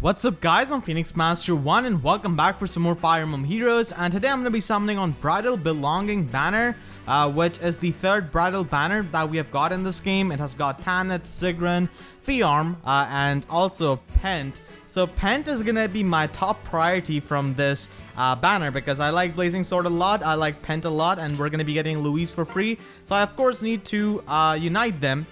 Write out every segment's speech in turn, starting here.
What's up guys, I'm Phoenix Master 1 and welcome back for some more Fire Emblem Heroes, and today I'm going to be summoning on Bridal Belonging banner, which is the third bridal banner that we have got in this game. It has got Tanith, Sigrun, Fjorm, and also Pent. So Pent is going to be my top priority from this banner because I like Blazing Sword a lot, I like Pent a lot, and we're going to be getting Louise for free. So I of course need to unite them.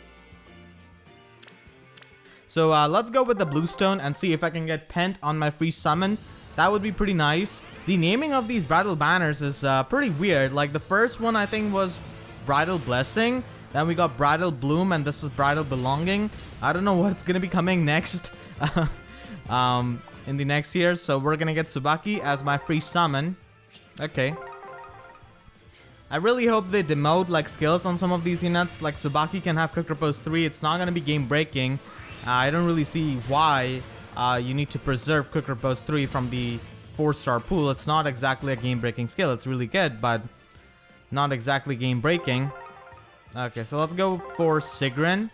So let's go with the Bluestone and see if I can get Pent on my free summon. That would be pretty nice. The naming of these bridal banners is pretty weird. Like the first one I think was Bridal Blessing. Then we got Bridal Bloom, and this is Bridal Belonging. I don't know what's gonna be coming next in the next year. So we're gonna get Tsubaki as my free summon. Okay. I really hope they demote like skills on some of these units. Like Tsubaki can have Quick Repose 3. It's not gonna be game breaking. I don't really see why you need to preserve Quick Repose 3 from the 4-star pool. It's not exactly a game-breaking skill. It's really good, but not exactly game-breaking. Okay, so let's go for Sigrun.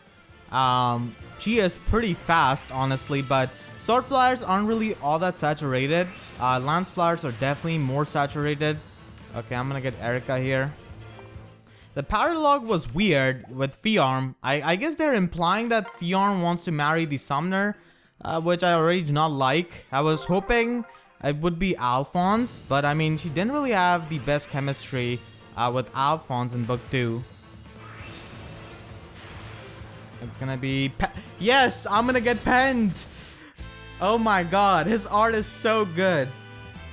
She is pretty fast, honestly, but Sword Flyers aren't really all that saturated. Lance Flyers are definitely more saturated. Okay, I'm gonna get Erica here. The Paralogue was weird with Fjorm. I guess they're implying that Fjorm wants to marry the Summoner, which I already do not like. I was hoping it would be Alphonse, but I mean, she didn't really have the best chemistry with Alphonse in Book 2. It's gonna be... Yes! I'm gonna get Pent! Oh my god, his art is so good.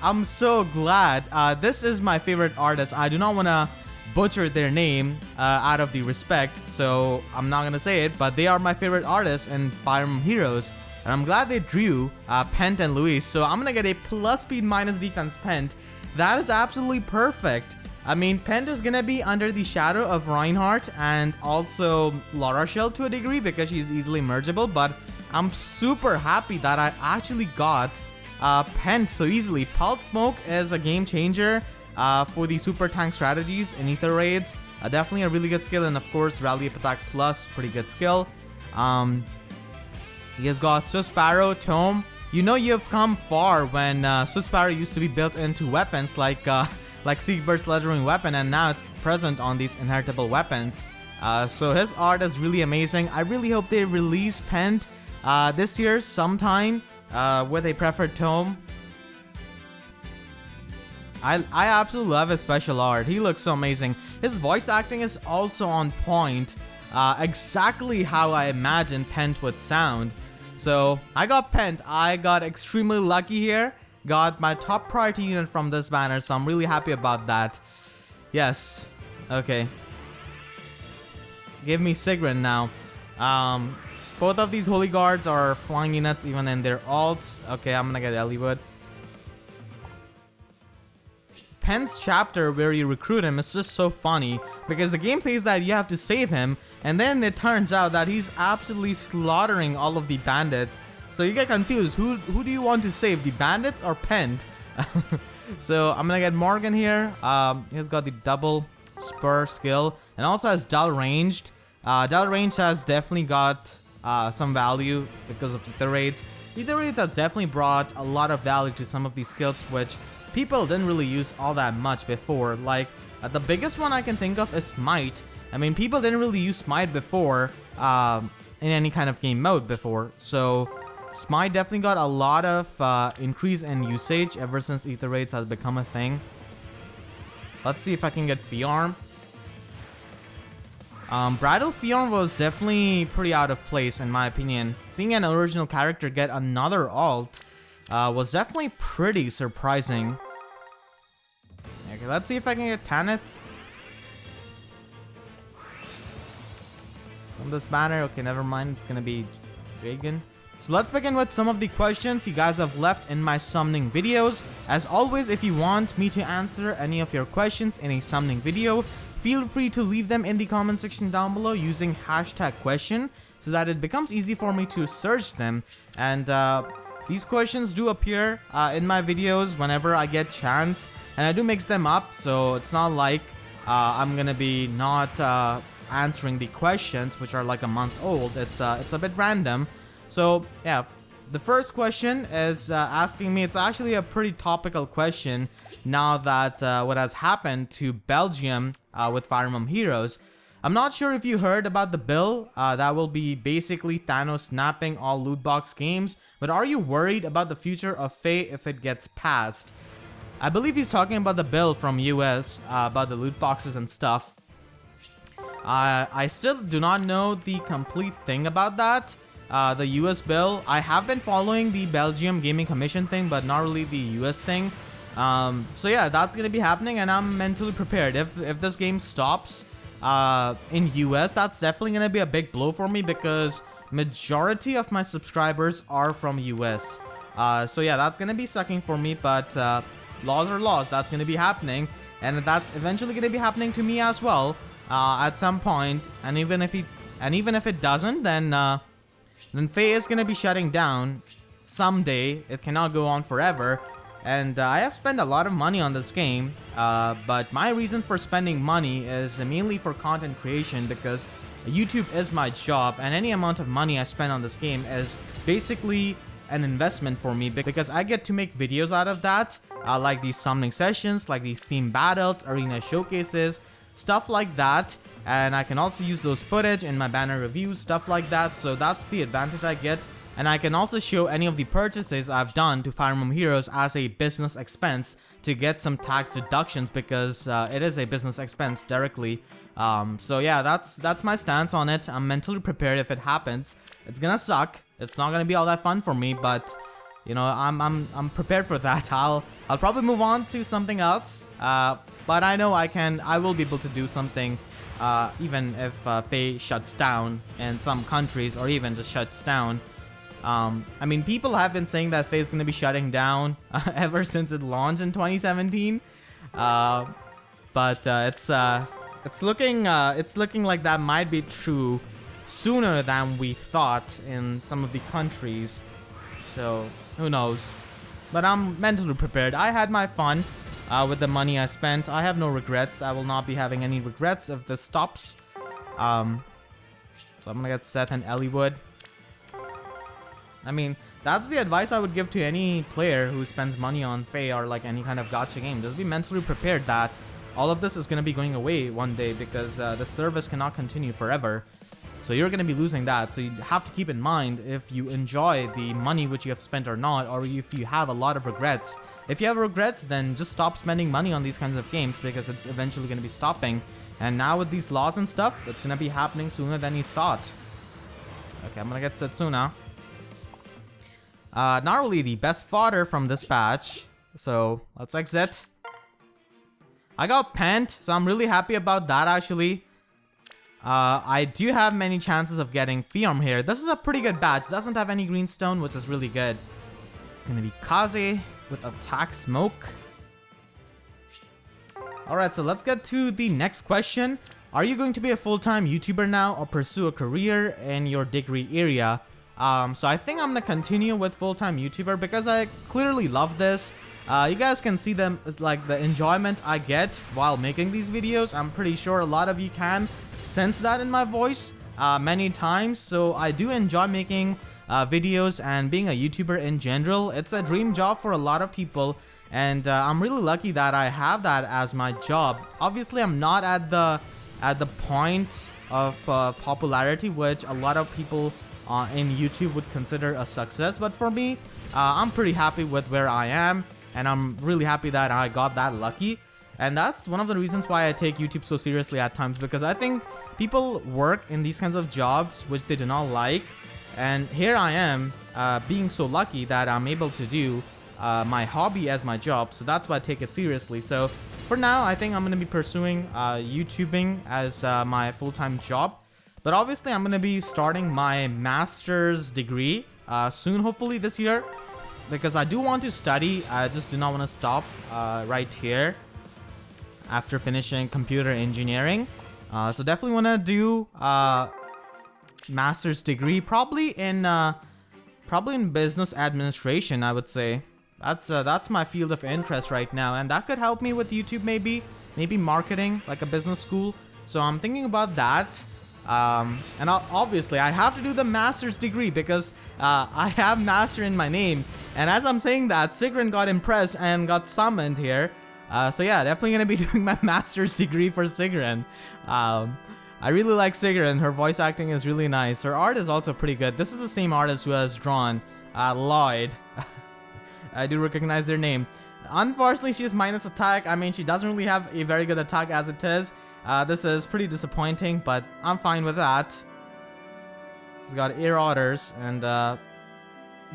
I'm so glad. This is my favorite artist. I do not want to butcher their name out of the respect, so I'm not gonna say it, but they are my favorite artists in Fire Emblem Heroes, and I'm glad they drew Pent and Louise. So I'm gonna get a plus speed minus defense Pent. That is absolutely perfect. I mean, Pent is gonna be under the shadow of Reinhardt and also Lara Shell to a degree because she's easily mergeable, but I'm super happy that I actually got Pent so easily. Pulse Smoke is a game changer for the super tank strategies in Ether Raids. Definitely a really good skill, and of course Rally Up Attack Plus, pretty good skill. He has got Swiss Sparrow, Tome. You know you've come far when Swiss Sparrow used to be built into weapons like Siegbert's Lettering Weapon, and now it's present on these inheritable weapons. So his art is really amazing. I really hope they release Pent this year sometime with a preferred Tome. I absolutely love his special art. He looks so amazing. His voice acting is also on point. Exactly how I imagined Pent would sound. So I got Pent. I got extremely lucky here. Got my top priority unit from this banner, so I'm really happy about that. Yes. Okay. Give me Sigrun now. Both of these Holy Guards are flying units even in their alts. Okay, I'm gonna get Eliwood. Pent's chapter where you recruit him is just so funny because the game says that you have to save him, and then it turns out that he's absolutely slaughtering all of the bandits. So you get confused. Who do you want to save, the bandits or Pent? So I'm gonna get Morgan here. He's got the double spur skill and also has dull ranged. Dull range has definitely got some value because of Ether Raids. Ether Raids has definitely brought a lot of value to some of these skills which people didn't really use all that much before. Like the biggest one I can think of is Smite. I mean, people didn't really use Smite before in any kind of game mode before. So Smite definitely got a lot of increase in usage ever since Ether Raids has become a thing. Let's see if I can get Fjorm. Bridal Fjorm was definitely pretty out of place in my opinion. Seeing an original character get another alt was definitely pretty surprising. Okay, let's see if I can get Tanith from this banner. Okay, never mind. It's gonna be Dragon. So let's begin with some of the questions you guys have left in my summoning videos. As always, if you want me to answer any of your questions in a summoning video, feel free to leave them in the comment section down below using #question so that it becomes easy for me to search them. And these questions do appear in my videos whenever I get chance, and I do mix them up, so it's not like I'm gonna be not answering the questions which are like a month old. It's a bit random. So yeah, the first question is asking me, it's actually a pretty topical question now that what has happened to Belgium with Fire Emblem Heroes. I'm not sure if you heard about the bill that will be basically Thanos snapping all loot box games, but are you worried about the future of FEH if it gets passed? I believe he's talking about the bill from US about the loot boxes and stuff. I still do not know the complete thing about that. The US bill. I have been following the Belgium Gaming Commission thing, but not really the US thing. So yeah, that's gonna be happening, and I'm mentally prepared. If this game stops in US, that's definitely gonna be a big blow for me because majority of my subscribers are from US. So yeah, that's gonna be sucking for me, but laws are laws. That's gonna be happening, and that's eventually gonna be happening to me as well at some point. And even if it doesn't, then FEH is gonna be shutting down someday. It cannot go on forever. And I have spent a lot of money on this game, but my reason for spending money is mainly for content creation because YouTube is my job, and any amount of money I spend on this game is basically an investment for me because I get to make videos out of that, like these summoning sessions, like these theme battles, arena showcases, stuff like that. And I can also use those footage in my banner reviews, stuff like that. So that's the advantage I get. And I can also show any of the purchases I've done to Fire Emblem Heroes as a business expense to get some tax deductions because it is a business expense directly. So yeah, that's my stance on it. I'm mentally prepared if it happens. It's gonna suck. It's not gonna be all that fun for me, but you know, I'm prepared for that. I'll probably move on to something else. But I know I will be able to do something even if FEH shuts down in some countries or even just shuts down. I mean, people have been saying that FEH is going to be shutting down ever since it launched in 2017. But it's looking like that might be true sooner than we thought in some of the countries. So who knows? But I'm mentally prepared. I had my fun with the money I spent. I have no regrets. I will not be having any regrets if this stops. So I'm gonna get Seth and Elliewood. I mean, that's the advice I would give to any player who spends money on FEH or like any kind of gacha game. Just be mentally prepared that all of this is going to be going away one day because the service cannot continue forever. So you're going to be losing that. So you have to keep in mind if you enjoy the money which you have spent or not, or if you have a lot of regrets. If you have regrets, then just stop spending money on these kinds of games because it's eventually going to be stopping. And now with these laws and stuff, it's going to be happening sooner than you thought. Okay, I'm going to get Setsuna. Not really the best fodder from this patch, so let's exit. I got Pent, so I'm really happy about that actually. I do have many chances of getting Fjorm here. This is a pretty good batch. It doesn't have any green stone, which is really good. It's gonna be Kaze with attack smoke. Alright, so let's get to the next question. Are you going to be a full-time YouTuber now or pursue a career in your degree area? So I think I'm gonna continue with full-time YouTuber because I clearly love this. You guys can see them like the enjoyment I get while making these videos. I'm pretty sure a lot of you can sense that in my voice many times. So I do enjoy making videos and being a YouTuber in general. It's a dream job for a lot of people, and I'm really lucky that I have that as my job. Obviously, I'm not at the point of popularity which a lot of people in YouTube would consider a success, but for me, I'm pretty happy with where I am, and I'm really happy that I got that lucky. And that's one of the reasons why I take YouTube so seriously at times, because I think people work in these kinds of jobs which they do not like, and here I am being so lucky that I'm able to do my hobby as my job, so that's why I take it seriously. So for now, I think I'm going to be pursuing YouTubing as my full-time job. But obviously, I'm going to be starting my master's degree soon, hopefully this year. Because I do want to study. I just do not want to stop right here after finishing computer engineering. So definitely want to do master's degree. Probably in business administration, I would say. That's my field of interest right now. And that could help me with YouTube maybe. Maybe marketing, like a business school. So I'm thinking about that. And obviously I have to do the master's degree because I have master in my name. And as I'm saying that, Sigrun got impressed and got summoned here. So yeah, definitely gonna be doing my master's degree for Sigrun. I really like Sigrun. Her voice acting is really nice. Her art is also pretty good. This is the same artist who has drawn Lloyd. I do recognize their name. Unfortunately, she is minus attack. I mean, she doesn't really have a very good attack as it is. This is pretty disappointing, but I'm fine with that. She's got air orders and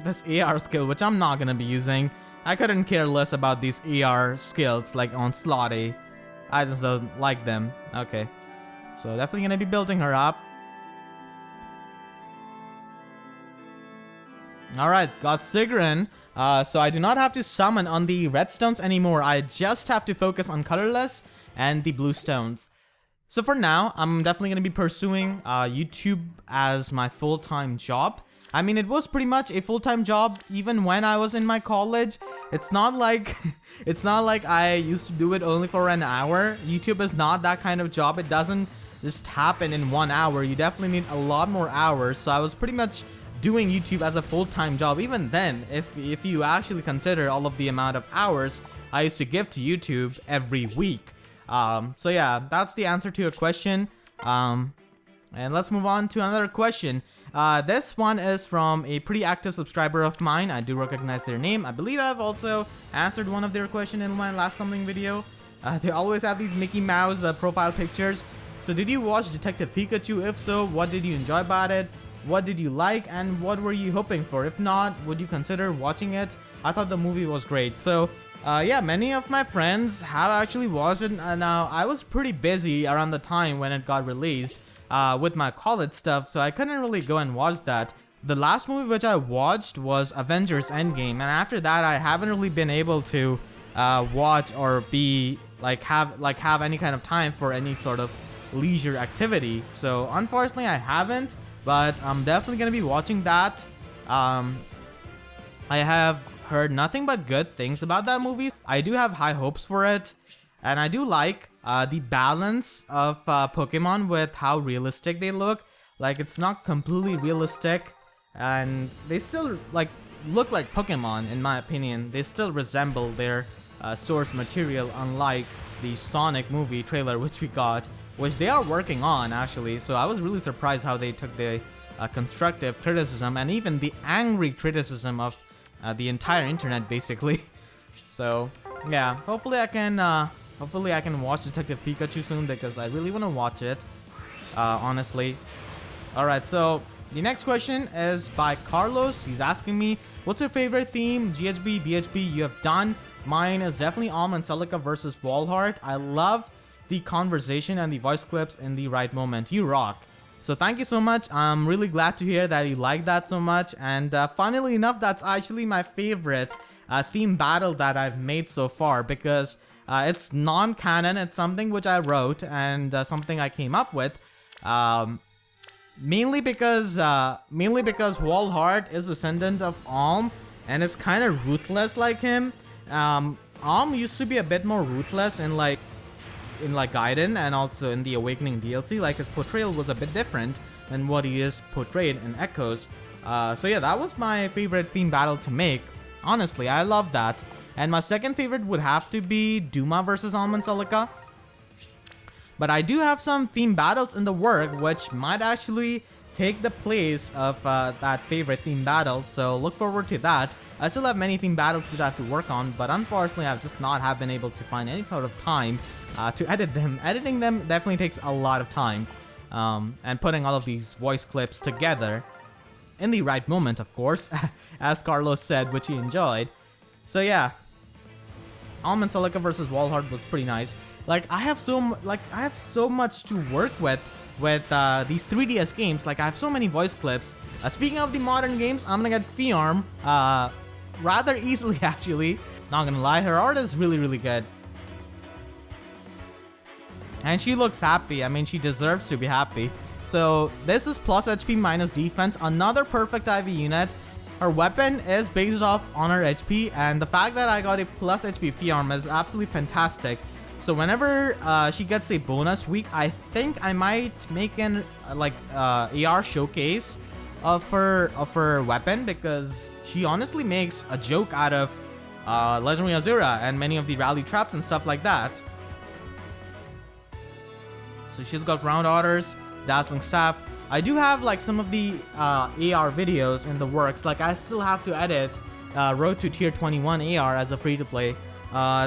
this AR skill, which I'm not gonna be using. I couldn't care less about these AR skills like on Slotty. I just don't like them. Okay, so definitely gonna be building her up. Alright, got Sigrun. So I do not have to summon on the red stones anymore. I just have to focus on colorless and the blue stones. So for now, I'm definitely going to be pursuing YouTube as my full-time job. I mean, it was pretty much a full-time job even when I was in my college. It's not like I used to do it only for an hour. YouTube is not that kind of job. It doesn't just happen in 1 hour. You definitely need a lot more hours. So I was pretty much doing YouTube as a full-time job. Even then, if you actually consider all of the amount of hours I used to give to YouTube every week. So yeah, that's the answer to your question. And let's move on to another question. This one is from a pretty active subscriber of mine. I do recognize their name. I believe I've also answered one of their questions in my last summoning video. They always have these Mickey Mouse profile pictures. So did you watch Detective Pikachu? If so, what did you enjoy about it? What did you like and what were you hoping for? If not, would you consider watching it? I thought the movie was great. So yeah, many of my friends have actually watched it. Now, I was pretty busy around the time when it got released with my college stuff, so I couldn't really go and watch that. The last movie which I watched was Avengers Endgame, and after that, I haven't really been able to watch or be have any kind of time for any sort of leisure activity. So unfortunately, I haven't, but I'm definitely gonna be watching that. I have heard nothing but good things about that movie. I do have high hopes for it, and I do like the balance of Pokemon with how realistic they look. Like, it's not completely realistic, and they still look like Pokemon in my opinion. They still resemble their source material, unlike the Sonic movie trailer which we got, which they are working on actually. So I was really surprised how they took the constructive criticism and even the angry criticism of the entire internet basically. So yeah, hopefully I can watch Detective Pikachu soon because I really want to watch it, honestly. Alright, so the next question is by Carlos. He's asking me, what's your favorite theme, GHB, BHB you have done? Mine is definitely Alm and Celica versus Wallheart. I love the conversation and the voice clips in the right moment. You rock. So thank you so much. I'm really glad to hear that you like that so much. And funnily enough, that's actually my favorite theme battle that I've made so far, because it's non-canon. It's something which I wrote and something I came up with. Mainly because Wallheart is descendant of Alm and is kind of ruthless like him. Alm used to be a bit more ruthless in Gaiden and also in the Awakening DLC. Like, his portrayal was a bit different than what he is portrayed in Echoes. So yeah, that was my favorite theme battle to make. Honestly, I love that. And my second favorite would have to be Duma versus Alm and Celica. But I do have some theme battles in the work which might actually take the place of that favorite theme battle. So look forward to that. I still have many theme battles which I have to work on, but unfortunately I've just not been able to find any sort of time to edit them. Editing them definitely takes a lot of time, and putting all of these voice clips together in the right moment, of course, as Carlos said, which he enjoyed. So yeah, Alm and Celica versus Wallheart was pretty nice. Like, I have so much to work with these 3DS games. Like, I have so many voice clips. Speaking of the modern games, I'm gonna get Fjorm rather easily actually. Not gonna lie, her art is really good. And she looks happy. I mean, she deserves to be happy. So this is plus HP minus defense, another perfect IV unit. Her weapon is based off on her HP, and the fact that I got a plus HP Fjorm is absolutely fantastic. So whenever she gets a bonus week, I think I might make an AR showcase of her weapon, because she honestly makes a joke out of Legendary Azura and many of the rally traps and stuff like that. So she's got ground orders, dazzling staff. I do have like some of the AR videos in the works. Like I still have to edit Road to Tier 21 AR as a free-to-play.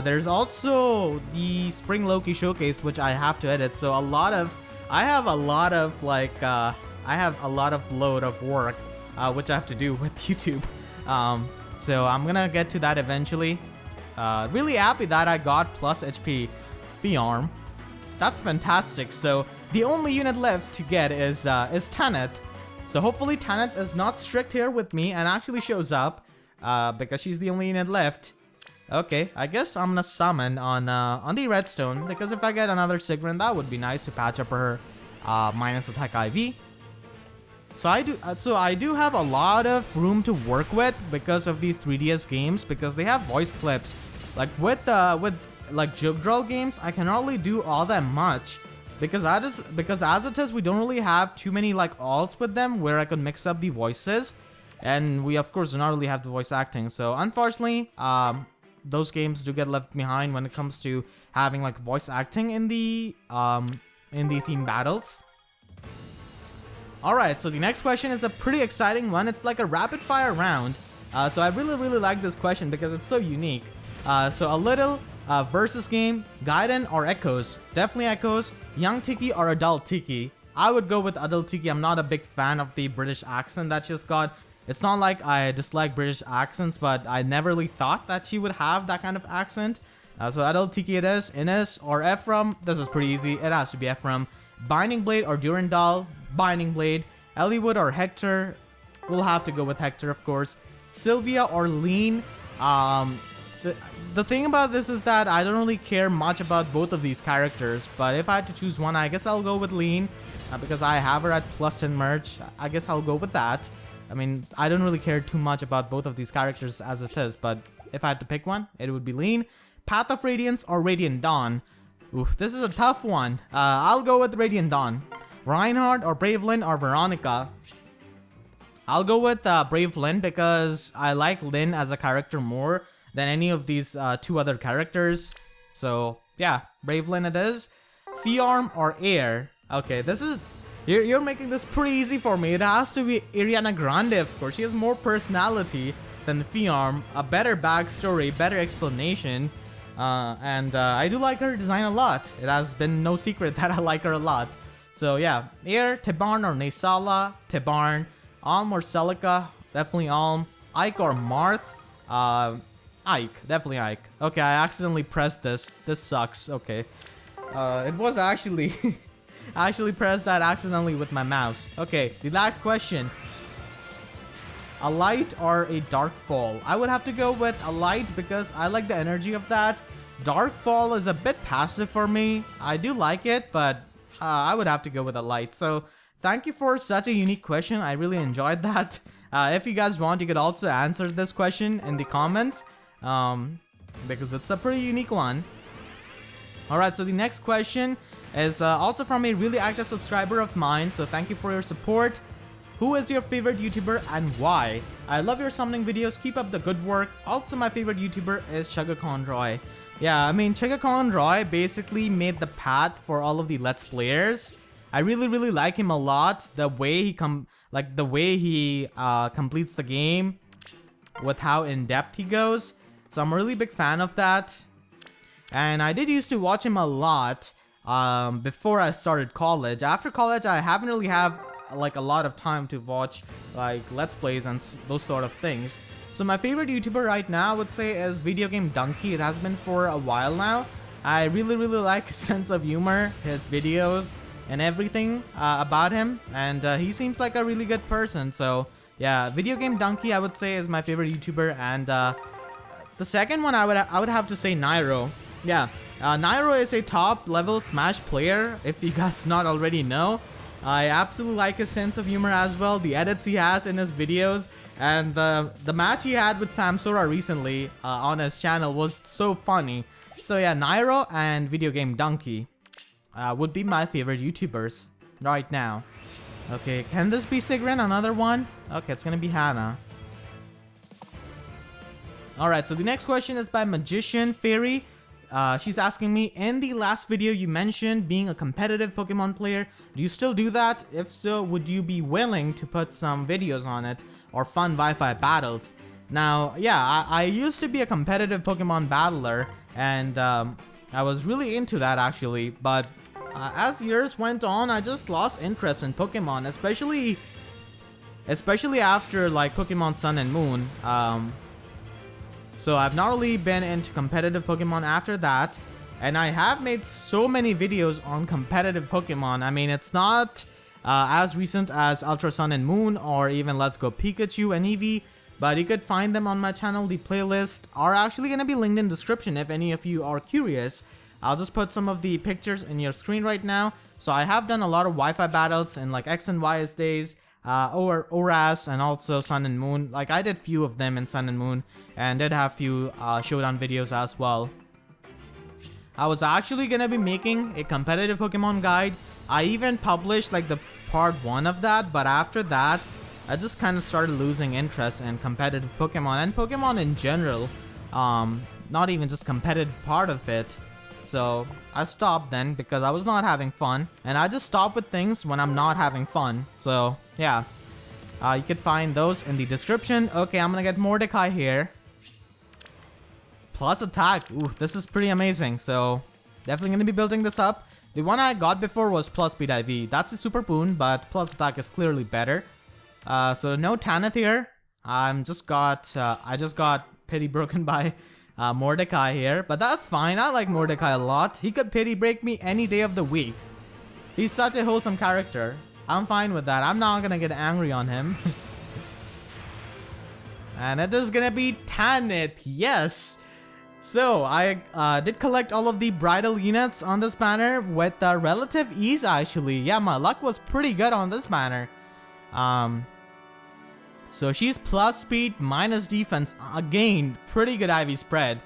There's also the Spring Loki showcase, which I have to edit. So I have a lot of load of work, which I have to do with YouTube. So I'm gonna get to that eventually. Really happy that I got plus HP Fjorm. That's fantastic. So the only unit left to get is Tanith. So hopefully Tanith is not strict here with me and actually shows up, because she's the only unit left. Okay, I guess I'm gonna summon on the redstone, because if I get another Sigrun, that would be nice to patch up her minus attack IV. So I do have a lot of room to work with because of these 3DS games, because they have voice clips. Like with like joke draw games, I cannot really do all that much because as it is, we don't really have too many like alts with them where I could mix up the voices, and we of course do not really have the voice acting. So unfortunately, those games do get left behind when it comes to having like voice acting in the theme battles. Alright, so the next question is a pretty exciting one. It's like a rapid fire round. So I really like this question because it's so unique. So a little versus game, Gaiden or Echoes? Definitely Echoes. Young Tiki or Adult Tiki? I would go with Adult Tiki. I'm not a big fan of the British accent that she's got. It's not like I dislike British accents, but I never really thought that she would have that kind of accent. So Adult Tiki it is. Ines or Ephraim? This is pretty easy. It has to be Ephraim. Binding Blade or Durandal? Binding Blade. Eliwood or Hector? We'll have to go with Hector, of course. Sylvia or Lean? The thing about this is that I don't really care much about both of these characters, but if I had to choose one, I guess I'll go with Lean, because I have her at plus 10 merch. I guess I'll go with that. I mean, I don't really care too much about both of these characters as it is, but if I had to pick one, it would be Lean. Path of Radiance or Radiant Dawn? Oof, this is a tough one. I'll go with Radiant Dawn. Reinhardt or Brave Lynn or Veronica? I'll go with Brave Lynn because I like Lynn as a character more than any of these two other characters. So yeah, Brave Lynn it is. Fjorm or Air? Okay, this is... You're making this pretty easy for me. It has to be Ariana Grande, of course. She has more personality than Fjorm, a better backstory, better explanation. And I do like her design a lot. It has been no secret that I like her a lot. So yeah, Air, Tibarn or Naysala? Tibarn. Alm or Celica? Definitely Alm. Ike or Marth? Ike. Definitely Ike. Okay, I accidentally pressed this. This sucks. Okay. It was actually... I actually pressed that accidentally with my mouse. Okay, the last question. A light or a dark fall? I would have to go with a light because I like the energy of that. Dark fall is a bit passive for me. I do like it, but I would have to go with a light. So thank you for such a unique question. I really enjoyed that. If you guys want, you could also answer this question in the comments, because it's a pretty unique one. Alright, so the next question is also from a really active subscriber of mine, so thank you for your support. Who is your favorite YouTuber and why? I love your summoning videos, keep up the good work. Also, my favorite YouTuber is Chugga Yeah, I mean, Chugga basically made the path for all of the Let's Players. I really like him a lot. The way he completes the game with how in-depth he goes. So I'm a really big fan of that. And I did used to watch him a lot before I started college. After college, I haven't really have like a lot of time to watch like Let's Plays and those sort of things. So my favorite YouTuber right now I would say is Video Game Donkey. It has been for a while now. I really like his sense of humor, his videos, and everything about him. And he seems like a really good person. So yeah, Video Game Donkey I would say is my favorite YouTuber. And the second one I would have to say Nairo. Yeah, Nairo is a top level Smash player, if you guys not already know. I absolutely like his sense of humor as well. The edits he has in his videos And the match he had with Samsora recently on his channel was so funny. So yeah, Nairo and Video Game Donkey would be my favorite YouTubers right now. Okay, can this be Sigrun? Another one? Okay, it's gonna be Hannah. Alright, so the next question is by Magician Fairy. She's asking me, in the last video you mentioned being a competitive Pokemon player. Do you still do that? If so, would you be willing to put some videos on it or fun Wi-Fi battles? Now, yeah, I used to be a competitive Pokemon battler, and I was really into that actually, but as years went on, I just lost interest in Pokemon, especially after like Pokemon Sun and Moon. So I've not really been into competitive Pokemon after that, and I have made so many videos on competitive Pokemon. I mean, it's not as recent as Ultra Sun and Moon or even Let's Go Pikachu and Eevee, but you could find them on my channel. The playlist are actually going to be linked in the description if any of you are curious. I'll just put some of the pictures in your screen right now. So I have done a lot of Wi-Fi battles in like X and Y's days, Oras, and also Sun and Moon. Like I did few of them in Sun and Moon, and did have few showdown videos as well. I was actually gonna be making a competitive Pokemon guide. I even published like the part 1 of that, but after that I just kind of started losing interest in competitive Pokemon and Pokemon in general, not even just competitive part of it. So I stopped then because I was not having fun, and I just stop with things when I'm not having fun. So yeah, you could find those in the description. Okay, I'm gonna get Mordecai here. Plus attack. Ooh, this is pretty amazing. So definitely gonna be building this up. The one I got before was plus speed IV. That's a super boon, but plus attack is clearly better. So no Tanith here. I just got pity broken by Mordecai here, but that's fine. I like Mordecai a lot. He could pity break me any day of the week. He's such a wholesome character. I'm fine with that. I'm not gonna get angry on him. And it is gonna be Tanith. Yes. So I did collect all of the bridal units on this banner with relative ease actually. Yeah, my luck was pretty good on this banner. So she's plus speed, minus defense. Again, pretty good IV spread.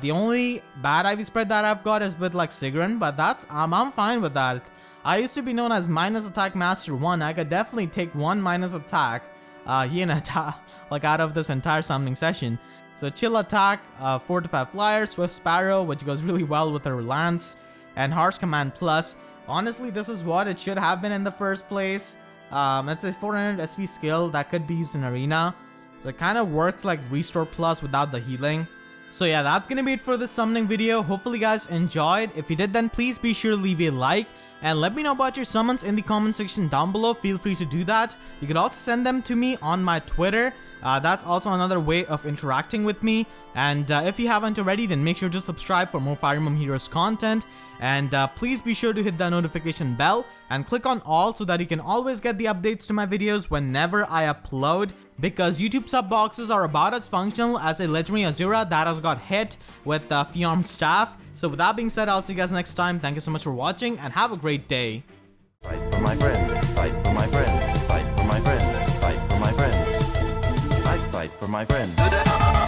The only bad IV spread that I've got is with like Sigrun, but that's I'm fine with that. I used to be known as minus attack master 1. I could definitely take 1 minus attack like out of this entire summoning session. So chill attack, 4 to 5 flyer, swift sparrow, which goes really well with her lance, and harsh command plus. Honestly, this is what it should have been in the first place. It's a 400 SP skill that could be used in arena. So it kind of works like restore plus without the healing. So yeah, that's gonna be it for this summoning video. Hopefully you guys enjoyed. If you did, then please be sure to leave a like and let me know about your summons in the comment section down below. Feel free to do that. You could also send them to me on my Twitter. That's also another way of interacting with me. And if you haven't already, then make sure to subscribe for more Fire Emblem Heroes content. And please be sure to hit the notification bell and click on all so that you can always get the updates to my videos whenever I upload. Because YouTube sub boxes are about as functional as a legendary Azura that has got hit with the Fjorm staff. So with that being said, I'll see you guys next time. Thank you so much for watching and have a great day. Fight for my friends, fight for my friends, fight for my friends, fight for my friends, fight for my friends.